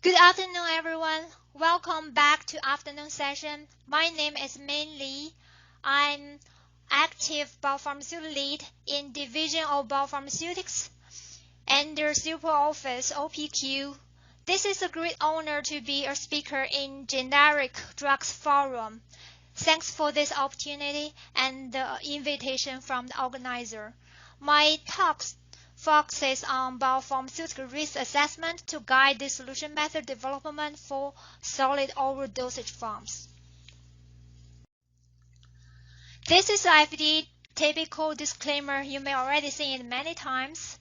Good afternoon, everyone. Welcome back to afternoon session. My name is Min Lee. I'm active Biopharmaceutics Lead in Division of Biopharmaceutics and their Super Office OPQ. This is a great honor to be a speaker in Generic Drugs Forum. Thanks for this opportunity and the invitation from the organizer. My talks focuses on biopharmaceutical risk assessment to guide dissolution method development for solid oral dosage forms. This is FDA typical disclaimer. You may already see it many times.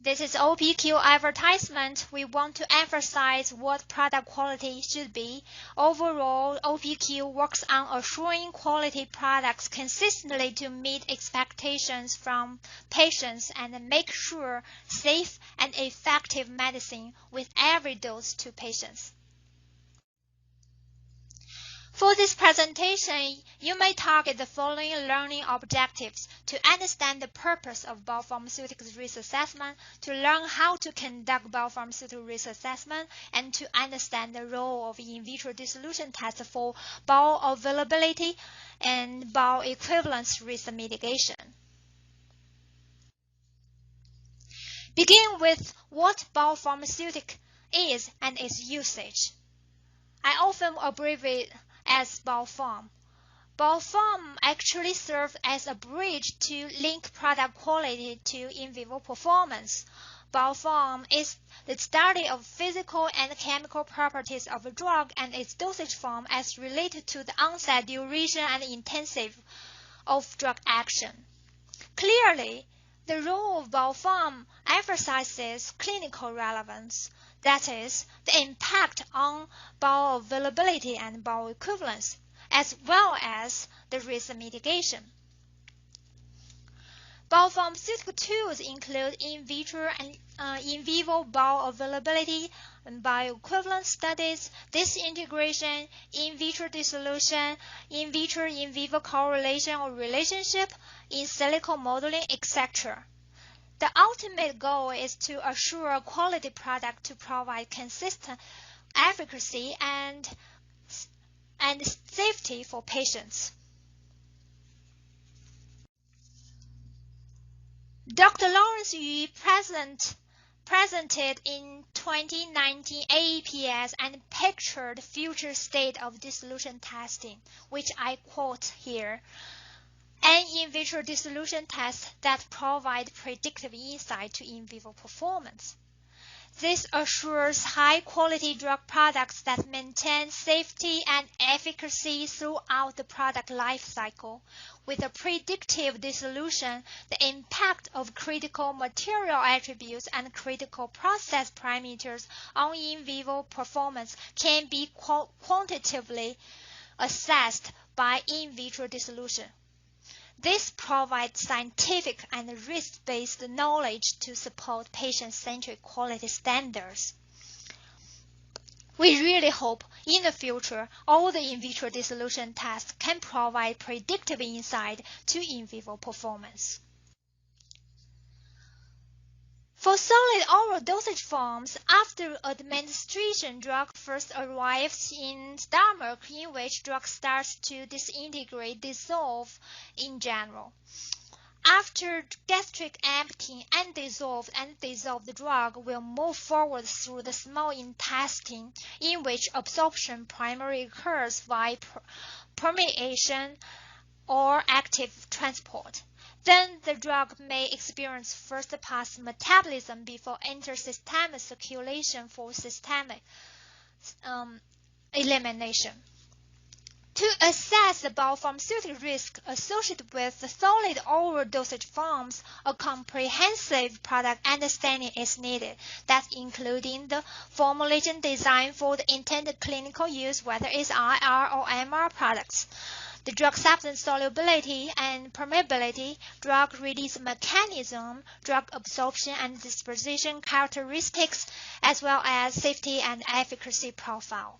This is OPQ advertisement. We want to emphasize what product quality should be. Overall, OPQ works on assuring quality products consistently to meet expectations from patients and make sure safe and effective medicine with every dose to patients. For this presentation, you may target the following learning objectives: to understand the purpose of biopharmaceutics risk assessment, to learn how to conduct biopharmaceutical risk assessment, and to understand the role of in vitro dissolution tests for bioavailability and bioequivalence risk mitigation. Begin with what biopharmaceutic is and its usage. I often abbreviate as Biopharm. Biopharm actually serves as a bridge to link product quality to in vivo performance. Biopharm is the study of physical and chemical properties of a drug and its dosage form as related to the onset, duration, and intensity of drug action. Clearly, the role of Biopharm emphasizes clinical relevance. That is, the impact on bioavailability and bioequivalence, as well as the risk mitigation. Biopharmaceutical tools include in vitro and in vivo bioavailability and bioequivalence studies, disintegration, in vitro dissolution, in vitro in vivo correlation or relationship, in silico modeling, etc. The ultimate goal is to assure a quality product to provide consistent efficacy and safety for patients. Dr. Lawrence Yu presented in 2019 AEPS and pictured the future state of dissolution testing, which I quote here. An in vitro dissolution test that provide predictive insight to in vivo performance. This assures high-quality drug products that maintain safety and efficacy throughout the product life cycle. With a predictive dissolution, the impact of critical material attributes and critical process parameters on in vivo performance can be quantitatively assessed by in vitro dissolution. This provides scientific and risk-based knowledge to support patient-centric quality standards. We really hope in the future all the in vitro dissolution tests can provide predictive insight to in vivo performance. For solid oral dosage forms, after administration, drug first arrives in stomach, in which drug starts to disintegrate, dissolve in general. After gastric emptying, undissolved drug will move forward through the small intestine, in which absorption primarily occurs via permeation or active transport. Then the drug may experience first pass metabolism before intersystemic circulation for systemic elimination. To assess the biopharmaceutical risk associated with the solid oral dosage forms, a comprehensive product understanding is needed, that including the formulation design for the intended clinical use, whether it's IR or MR products, the drug substance solubility and permeability, drug release mechanism, drug absorption and disposition characteristics, as well as safety and efficacy profile.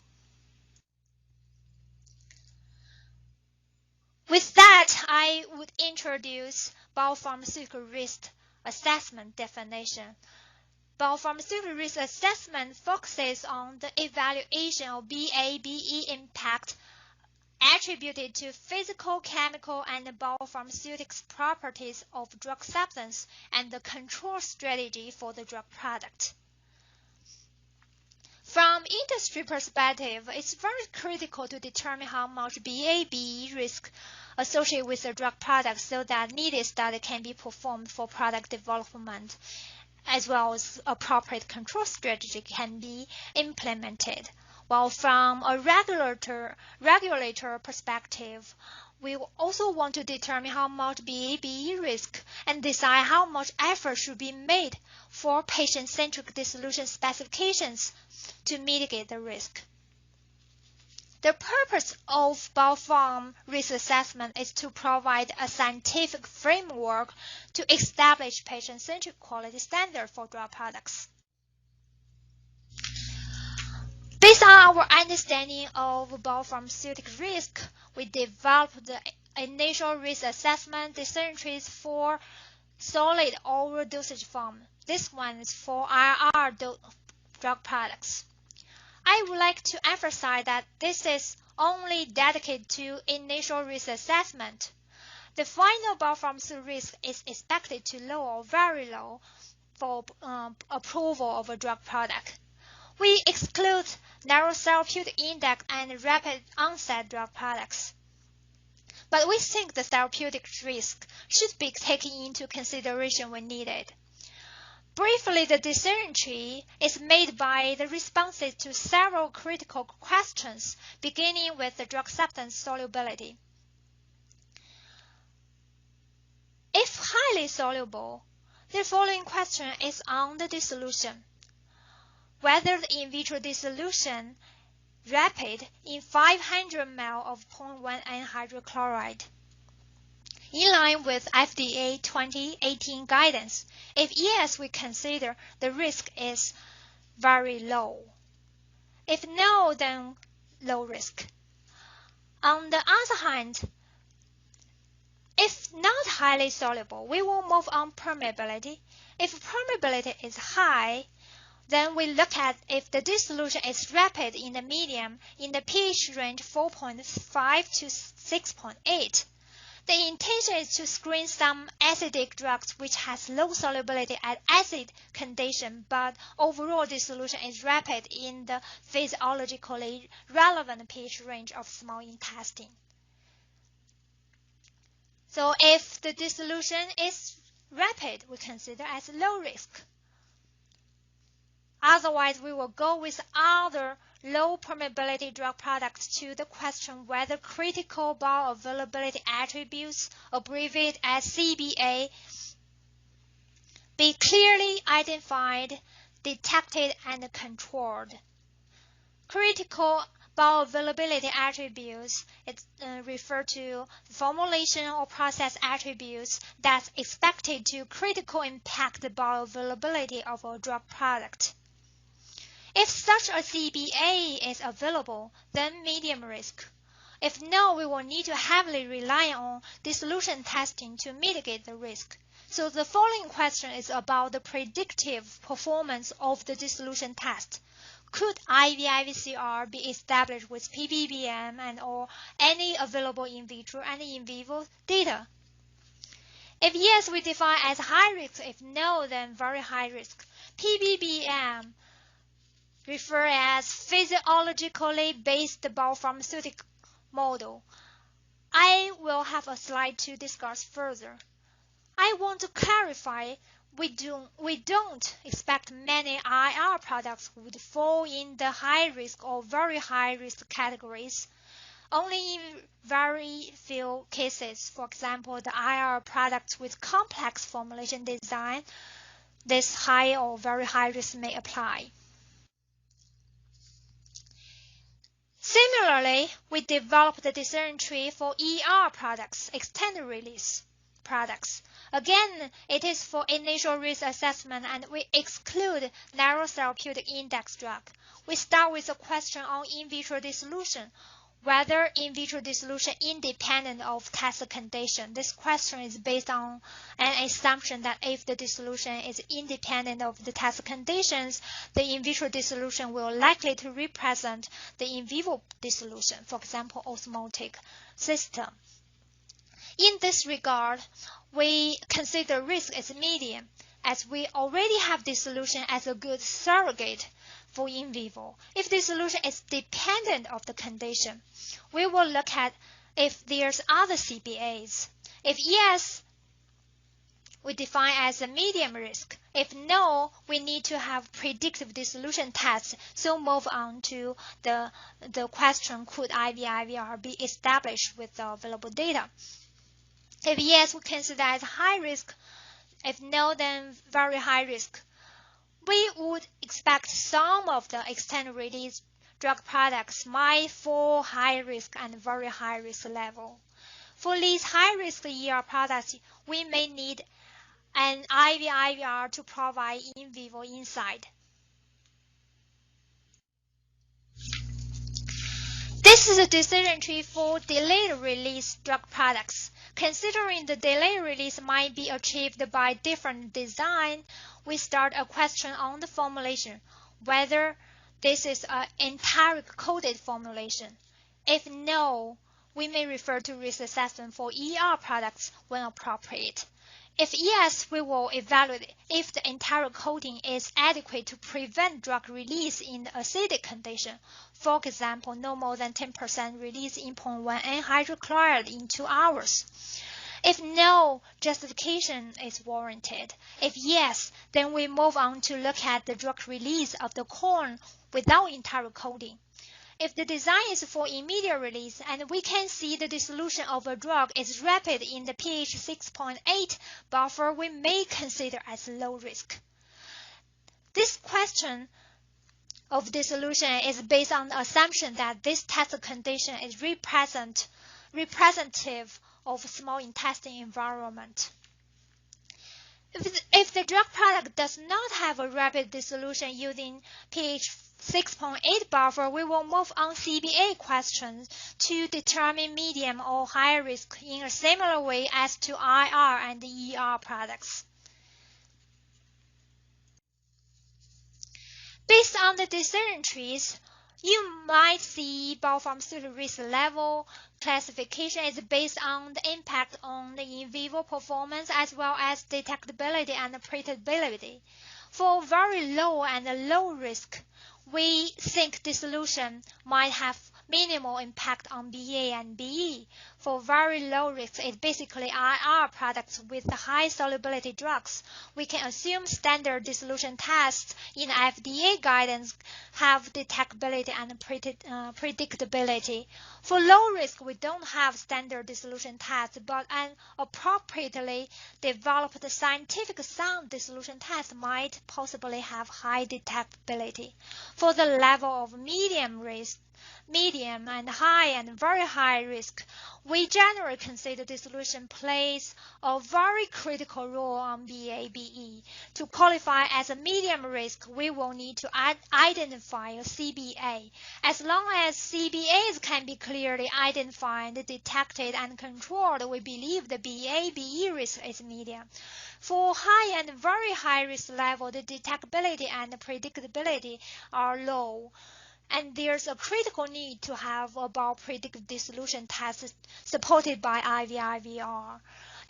With that, I would introduce biopharmaceutical risk assessment definition. Biopharmaceutical risk assessment focuses on the evaluation of BA/BE impact attributed to physical, chemical, and biopharmaceutics properties of drug substance and the control strategy for the drug product. From industry perspective, it's very critical to determine how much BA/BE risk associated with the drug product so that needed study can be performed for product development, as well as appropriate control strategy can be implemented. While from a regulator perspective, we also want to determine how much BA/BE risk and decide how much effort should be made for patient-centric dissolution specifications to mitigate the risk. The purpose of biopharm risk assessment is to provide a scientific framework to establish patient-centric quality standards for drug products. Based on our understanding of biopharmaceutic risk, we developed the initial risk assessment decision trees for solid oral dosage form. This one is for IR drug products. I would like to emphasize that this is only dedicated to initial risk assessment. The final biopharmaceutical risk is expected to low or very low for approval of a drug product. We exclude narrow therapeutic index and rapid onset drug products. But we think the therapeutic risk should be taken into consideration when needed. Briefly, the decision tree is made by the responses to several critical questions, beginning with the drug substance solubility. If highly soluble, the following question is on the dissolution. Whether the in vitro dissolution rapid in 500 ml of 0.1N hydrochloride, in line with FDA 2018 guidance. If yes, we consider the risk is very low. If no, then low risk. On the other hand, if not highly soluble, we will move on permeability. If permeability is high, then we look at if the dissolution is rapid in the medium in the pH range 4.5 to 6.8. The intention is to screen some acidic drugs which has low solubility at acid condition, but overall dissolution is rapid in the physiologically relevant pH range of small intestine. So if the dissolution is rapid, we consider as low risk. Otherwise, we will go with other low permeability drug products to the question whether critical bioavailability attributes, abbreviated as CBA, be clearly identified, detected, and controlled. Critical bioavailability attributes refer to formulation or process attributes that's expected to critically impact the bioavailability of a drug product. If such a CBA is available, then medium risk. If no, we will need to heavily rely on dissolution testing to mitigate the risk. So the following question is about the predictive performance of the dissolution test. Could IV-IVCR be established with PBBM and/or any available in vitro and in vivo data? If yes, we define as high risk. If no, then very high risk. PBBM refer as physiologically based biopharmaceutic model. I will have a slide to discuss further. I want to clarify we don't expect many IR products would fall in the high risk or very high risk categories. Only in very few cases, for example, the IR products with complex formulation design, this high or very high risk may apply. Similarly, we developed the decision tree for ER products, extended release products. Again, it is for initial risk assessment and we exclude narrow therapeutic index drug. We start with a question on in vitro dissolution. whether in vitro dissolution independent of test condition. This question is based on an assumption that if the dissolution is independent of the test conditions, the in vitro dissolution will likely to represent the in vivo dissolution, for example, osmotic system. In this regard, we consider risk as medium, as we already have dissolution as a good surrogate for in vivo. If dissolution is dependent of the condition, we will look at if there's other CBAs. If yes, we define as a medium risk. If no, we need to have predictive dissolution tests. So move on to the question, could IV-IVR be established with the available data? If yes, we consider as high risk. If no, then very high risk. We would expect some of the extended release drug products might fall high risk and very high risk level. For these high risk ER products, we may need an IV-IVR to provide in vivo insight. This is a decision tree for delayed release drug products. Considering the delayed release might be achieved by different design, we start a question on the formulation, whether this is an enteric coated formulation. If no, we may refer to risk assessment for ER products when appropriate. If yes, we will evaluate if the enteric coating is adequate to prevent drug release in the acidic condition. For example, no more than 10% release in 0.1N hydrochloride in 2 hours. If no, justification is warranted. If yes, then we move on to look at the drug release of the corn without enteric coating. If the design is for immediate release and we can see the dissolution of a drug is rapid in the pH 6.8 buffer, we may consider as low risk. This question of dissolution is based on the assumption that this test condition is representative of small intestine environment. If the drug product does not have a rapid dissolution using pH 6.8 buffer, we will move on CBA questions to determine medium or high risk in a similar way as to IR and ER products. Based on the decision trees, you might see biopharmaceutical risk level classification is based on the impact on the in vivo performance as well as detectability and predictability. For very low and low risk, we think dissolution might have minimal impact on BA and BE. For very low risk, it's basically IR products with high solubility drugs. We can assume standard dissolution tests in FDA guidance have detectability and predictability. For low risk, we don't have standard dissolution tests, but an appropriately developed scientific sound dissolution test might possibly have high detectability. For the level of medium risk, medium and high and very high risk, we generally consider dissolution plays a very critical role on BA/BE. To qualify as a medium risk, we will need to identify a CBA. As long as CBAs can be clearly identified, detected, and controlled, we believe the BA/BE risk is medium. For high and very high risk level, the detectability and predictability are low. And there's a critical need to have about predictive dissolution tests supported by IV-IVR.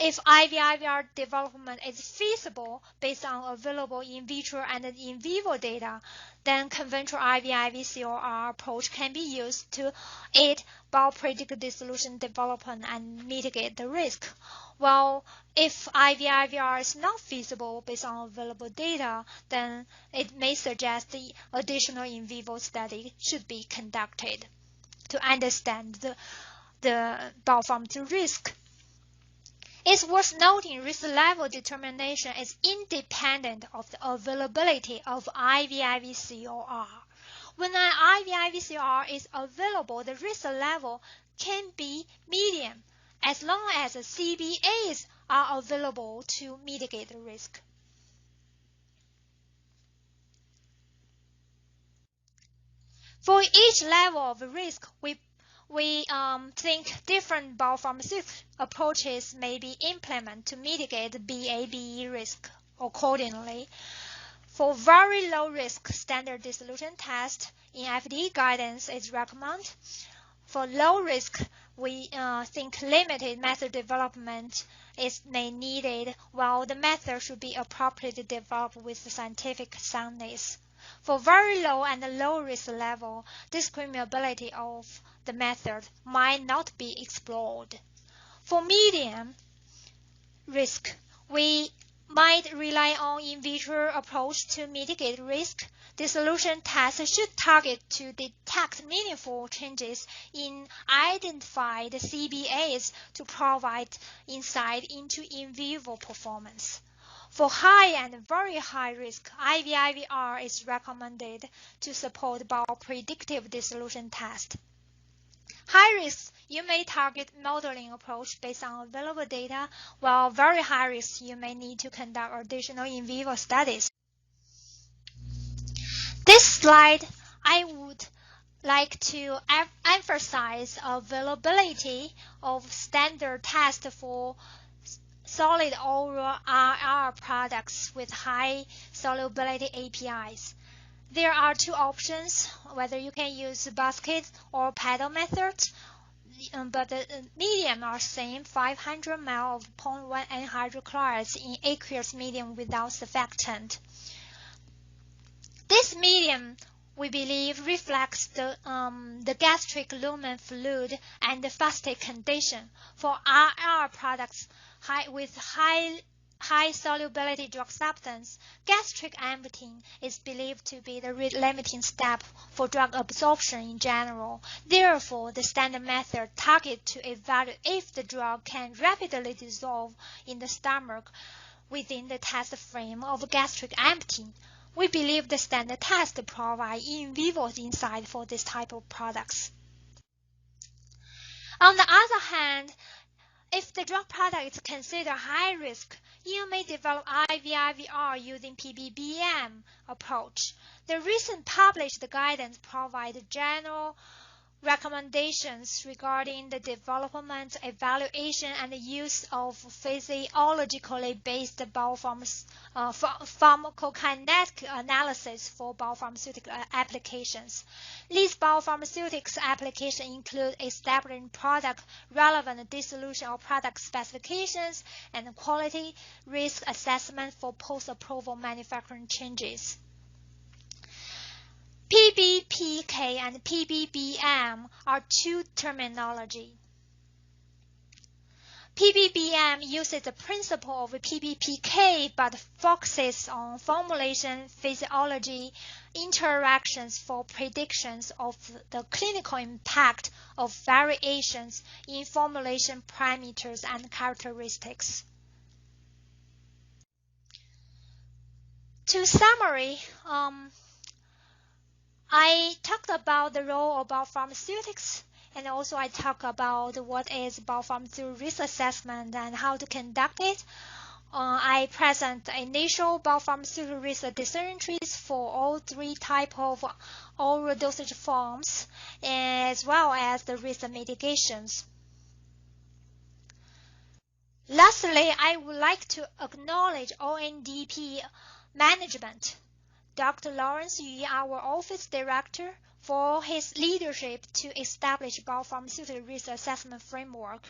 If IV-IVR development is feasible based on available in vitro and in vivo data, then conventional IV-IVCOR approach can be used to aid biopredictive dissolution development and mitigate the risk. Well, if IV-IVR is not feasible based on available data, then it may suggest the additional in vivo study should be conducted to understand the biopharmaceutical risk. It's worth noting risk level determination is independent of the availability of IV-IVCOR. When an IV-IVCOR is available, the risk level can be medium as long as the CBAs are available to mitigate the risk. For each level of risk, we we think different biopharmaceutical approaches may be implemented to mitigate BA/BE risk accordingly. For very low risk, standard dissolution test in FDA guidance is recommended. For low risk, we think limited method development is needed, while the method should be appropriately developed with scientific soundness. For very low and low risk level, discriminability of the method might not be explored. For medium risk, we might rely on in vitro approach to mitigate risk. Dissolution tests should target to detect meaningful changes in identified CBAs to provide insight into in vivo performance. For high and very high risk, IVIVR is recommended to support biopredictive dissolution test. High risk, you may target modeling approach based on available data, while very high risk, you may need to conduct additional in vivo studies. This slide, I would like to emphasize availability of standard tests for solid oral RR products with high solubility APIs. There are two options, whether you can use basket or paddle methods, but the medium are same, 500 ml of 0.1 anhydrochlorides in aqueous medium without surfactant. This medium, we believe, reflects the gastric lumen fluid and the fasted condition. For RR products with high solubility drug substance, gastric emptying is believed to be the limiting step for drug absorption in general. Therefore, the standard method targets to evaluate if the drug can rapidly dissolve in the stomach within the test frame of gastric emptying. We believe the standard test provides in vivo insight for this type of products. On the other hand, if the drug product is considered high risk, you may develop IVIVR using PBBM approach. The recent published guidance provides general recommendations regarding the development, evaluation, and use of physiologically based pharmacokinetic analysis for biopharmaceutical applications. These biopharmaceutics applications include establishing product relevant dissolution or product specifications and quality risk assessment for post-approval manufacturing changes. PBPK and PBBM are two terminology. PBBM uses the principle of PBPK but focuses on formulation physiology interactions for predictions of the clinical impact of variations in formulation parameters and characteristics. To summary, I talked about the role of biopharmaceutics, and also I talked about what is biopharmaceutical risk assessment and how to conduct it. I present the initial biopharmaceutical risk decision trees for all three types of oral dosage forms, as well as the risk mitigations. Lastly, I would like to acknowledge ONDP management. Dr. Lawrence Yu, our office director, for his leadership to establish biopharmaceutical risk assessment framework.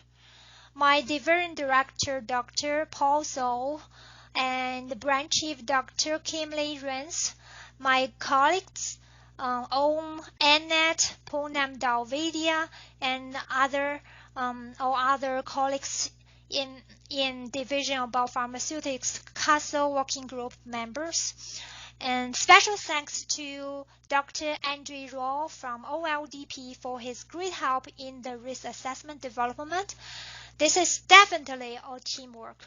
My division director, Dr. Paul So, and branch chief, Dr. Kimley Rens, my colleagues, Om, Annette, Poonam Dalvadia, and all other colleagues in Division of Biopharmaceutics Castle Working Group members. And special thanks to Dr. Andrew Raw from OLDP for his great help in the risk assessment development. This is definitely a teamwork.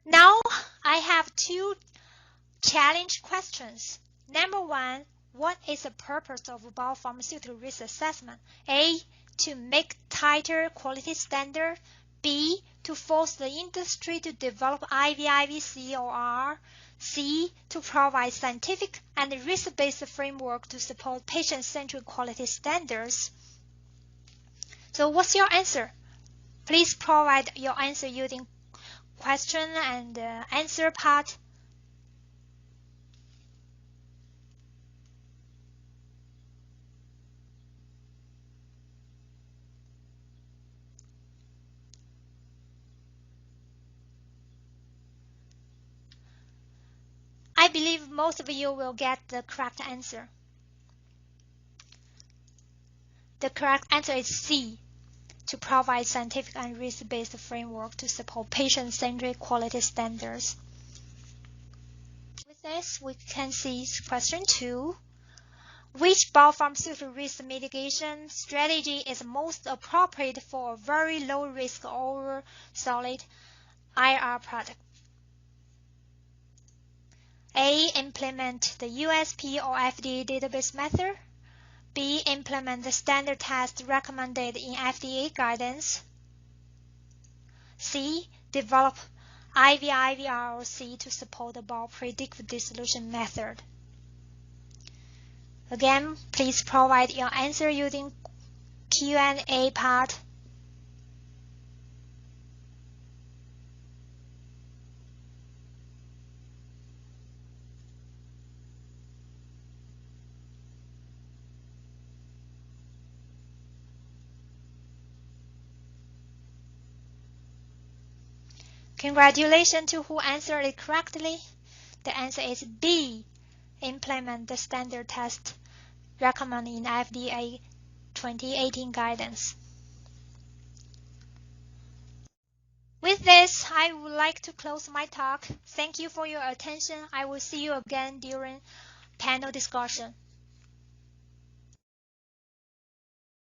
Now I have two challenge questions. Number one, what is the purpose of biopharmaceutical risk assessment? A, to make tighter quality standard. B, to force the industry to develop IVIVC or R. C, to provide scientific and risk-based framework to support patient-centric quality standards. So what's your answer? Please provide your answer using question and answer part. I believe most of you will get the correct answer. The correct answer is C, to provide scientific and risk-based framework to support patient-centric quality standards. With this, we can see question 2. Which biopharmaceutical risk mitigation strategy is most appropriate for a very low-risk oral solid IR product? A, implement the USP or FDA database method. B, implement the standard test recommended in FDA guidance. C, develop IVIVRC to support the biopredictive dissolution method. Again, please provide your answer using Q&A part. Congratulations to who answered it correctly. The answer is B, implement the standard test recommended in FDA 2018 guidance. With this, I would like to close my talk. Thank you for your attention. I will see you again during panel discussion.